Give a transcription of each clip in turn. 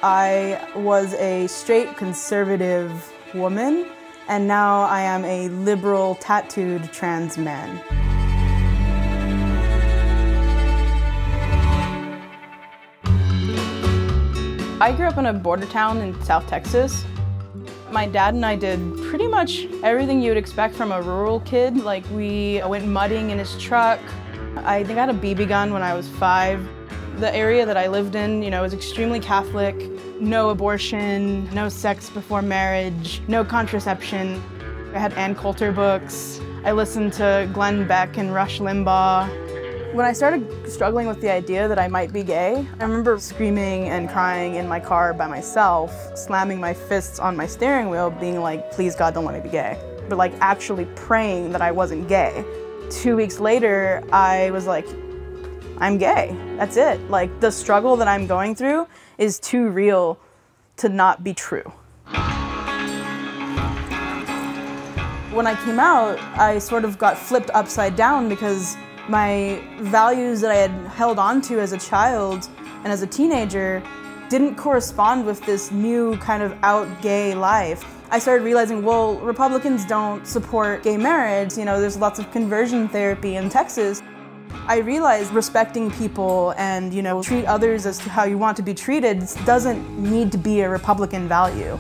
I was a straight conservative woman, and now I am a liberal tattooed trans man. I grew up in a border town in South Texas. My dad and I did pretty much everything you would expect from a rural kid. Like, we went mudding in his truck. I think I had a BB gun when I was 5. The area that I lived in, was extremely Catholic. No abortion, no sex before marriage, no contraception. I had Ann Coulter books. I listened to Glenn Beck and Rush Limbaugh. When I started struggling with the idea that I might be gay, I remember screaming and crying in my car by myself, slamming my fists on my steering wheel, being like, please God, don't let me be gay. But like actually praying that I wasn't gay. 2 weeks later, I was like, I'm gay, that's it. Like, the struggle that I'm going through is too real to not be true. When I came out, I sort of got flipped upside down because my values that I had held on to as a child and as a teenager didn't correspond with this new kind of out gay life. I started realizing, well, Republicans don't support gay marriage. There's lots of conversion therapy in Texas. I realized respecting people and, treat others as to how you want to be treated doesn't need to be a Republican value.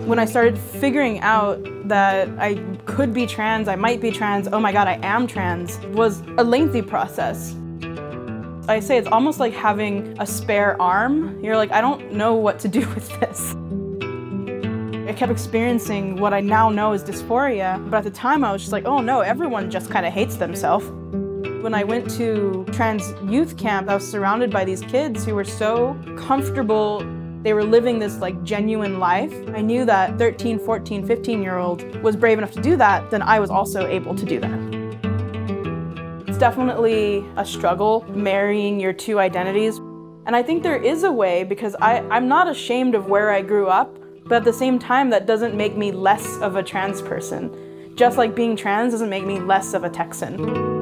When I started figuring out that I could be trans, I might be trans, oh my God, I am trans, was a lengthy process. I say it's almost like having a spare arm. You're like, I don't know what to do with this. I kept experiencing what I now know is dysphoria, but at the time I was just like, oh no, everyone just kind of hates themselves. When I went to trans youth camp, I was surrounded by these kids who were so comfortable. They were living this like genuine life. I knew that 13, 14, 15-year-old was brave enough to do that, then I was also able to do that. It's definitely a struggle marrying your two identities. And I think there is a way, because I'm not ashamed of where I grew up, but at the same time, that doesn't make me less of a trans person. Just like being trans doesn't make me less of a Texan.